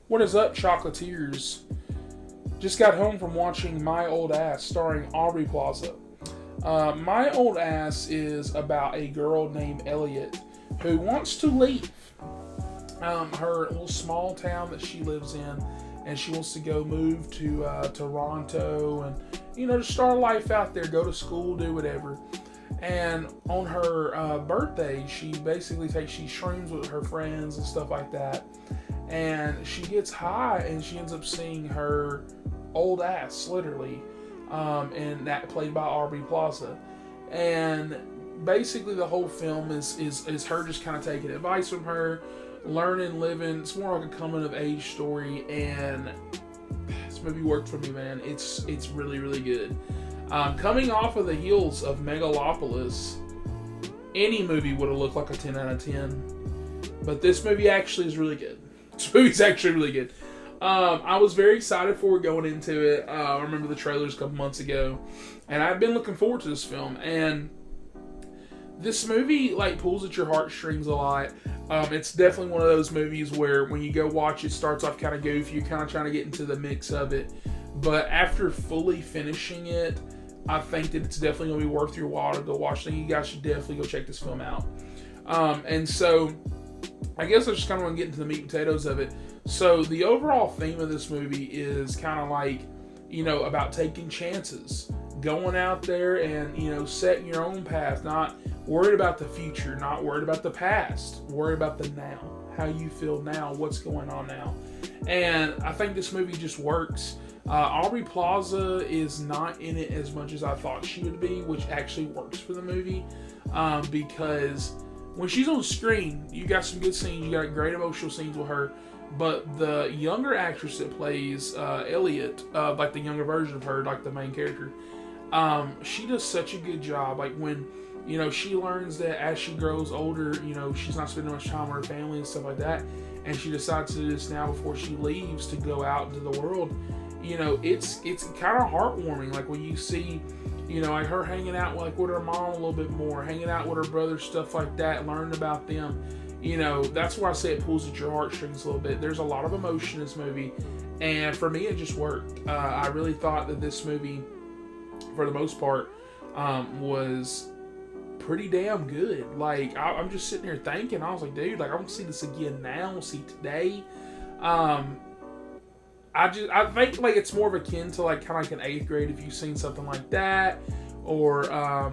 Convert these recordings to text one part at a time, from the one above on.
What is up, chocolatiers? Just got home from watching My Old Ass starring Aubrey Plaza. My Old Ass is about a girl named Elliott who wants to leave her little small town that she lives in, and she wants to go move to Toronto and just start a life out there, go to school, do whatever. And on her birthday, she basically she shrooms with her friends and stuff like that. And she gets high and she ends up seeing her old ass, literally, and that played by Aubrey Plaza. And basically, the whole film is her just kind of taking advice from her, learning, living. It's more like a coming of age story, and this movie worked for me, man. It's really really good. Coming off of the heels of Megalopolis, any movie would have looked like a 10 out of 10, but this movie actually is really good. This movie's actually really good. I was very excited for going into it. I remember the trailers a couple months ago, and I've been looking forward to this film. And this movie pulls at your heartstrings a lot. It's definitely one of those movies where when you go watch it, starts off kind of goofy. You're kind of trying to get into the mix of it, but after fully finishing it, I think that it's definitely going to be worth your while to go watch. I think you guys should definitely go check this film out. And so, I guess I just kind of want to get into the meat and potatoes of it. So the overall theme of this movie is kind of about taking chances, going out there and, setting your own path, not worried about the future, not worried about the past, worried about the now, how you feel now, what's going on now. And I think this movie just works. Aubrey Plaza is not in it as much as I thought she would be, which actually works for the movie, because when she's on screen, you got some good scenes, you got great emotional scenes with her, but the younger actress that plays Elliott, the younger version of her, the main character, she does such a good job. When, she learns that as she grows older, she's not spending much time with her family and stuff like that, and she decides to do this now before she leaves to go out into the world, it's kind of heartwarming, when you see her hanging out with her mom a little bit more, hanging out with her brother, stuff like that, learning about them. That's why I say it pulls at your heartstrings a little bit. There's a lot of emotion in this movie, and for me, it just worked. I really thought that this movie, for the most part, was pretty damn good. I'm just sitting here thinking, I was like, dude, I want to see this again now. I want to see today. I think it's more of akin to kind of like an 8th grade if you've seen something like that, or I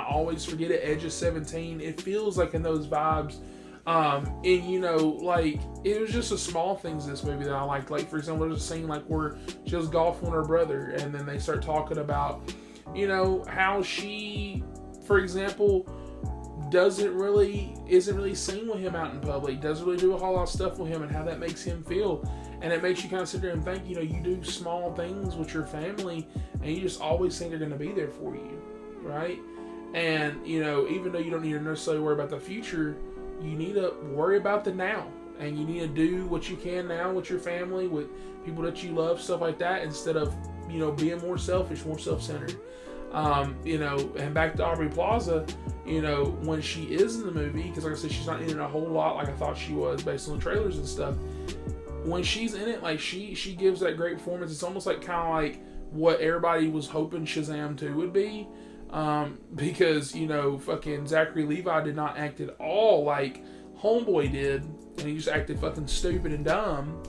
always forget it, Edge of 17. It feels like in those vibes, and it was just the small things in this movie that I liked. For example, there's a scene where she was golfing with her brother, and then they start talking about how she, for example, isn't really seen with him out in public, doesn't really do a whole lot of stuff with him, and how that makes him feel. And it makes you kind of sit there and think, you do small things with your family, and you just always think they're going to be there for you, right? And, even though you don't need to necessarily worry about the future, you need to worry about the now. And you need to do what you can now with your family, with people that you love, stuff like that, instead of, being more selfish, more self-centered. And back to Aubrey Plaza, when she is in the movie, because like I said, she's not in it a whole lot like I thought she was based on the trailers and stuff. When she's in it, she gives that great performance. It's almost kind of what everybody was hoping Shazam 2 would be, because fucking Zachary Levi did not act at all like Homeboy did, and he just acted fucking stupid and dumb.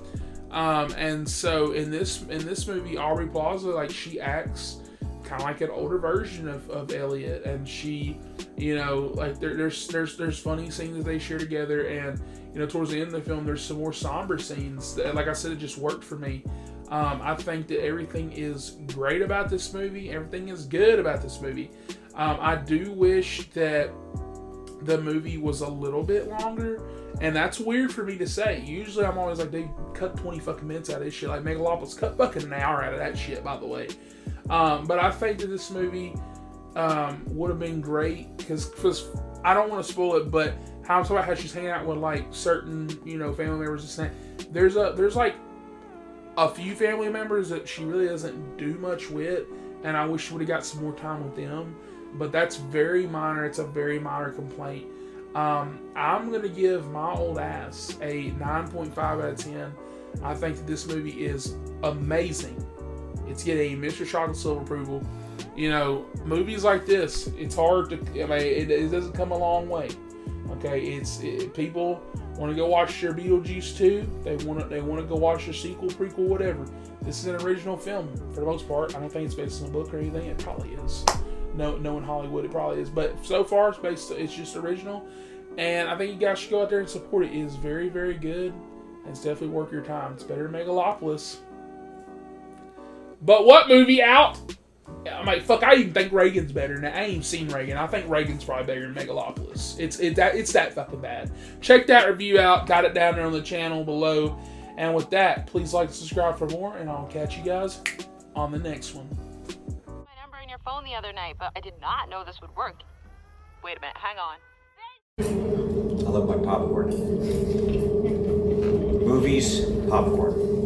And so in this movie, Aubrey Plaza, she acts kind of like an older version of Elliott, and she, there's funny scenes that they share together, and towards the end of the film, there's some more somber scenes that, like I said, it just worked for me. I think that everything is great about this movie. Everything is good about this movie. I do wish that the movie was a little bit longer, and that's weird for me to say. Usually I'm always like, dude, cut 20 fucking minutes out of this shit. Like Megalopolis, cut fucking an hour out of that shit, by the way. But I think that this movie would have been great, because I don't want to spoil it, but how I'm talking about how she's hanging out with certain family members and saying there's a few family members that she really doesn't do much with, and I wish she would have got some more time with them. But that's very minor. It's a very minor complaint. I'm going to give My Old Ass a 9.5 out of 10. I think that this movie is amazing. It's getting Mr. Chocolate Silver approval. You know, movies like this, it's hard to, I mean, it doesn't come a long way. Okay, people want to go watch their Beetlejuice 2. They want to go watch the sequel, prequel, whatever. This is an original film for the most part. I don't think it's based on a book or anything. It probably is. No, in Hollywood, it probably is. But so far, it's just original. And I think you guys should go out there and support it. It is very, very good. And it's definitely worth your time. It's better than Megalopolis. But what movie out? I mean, fuck, I even think Reagan's better than that. I ain't even seen Reagan. I think Reagan's probably better than Megalopolis. It's that fucking bad. Check that review out. Got it down there on the channel below. And with that, please like and subscribe for more. And I'll catch you guys on the next one. My number in your phone the other night, but I did not know this would work. Wait a minute, hang on. I love my popcorn. Movies, popcorn.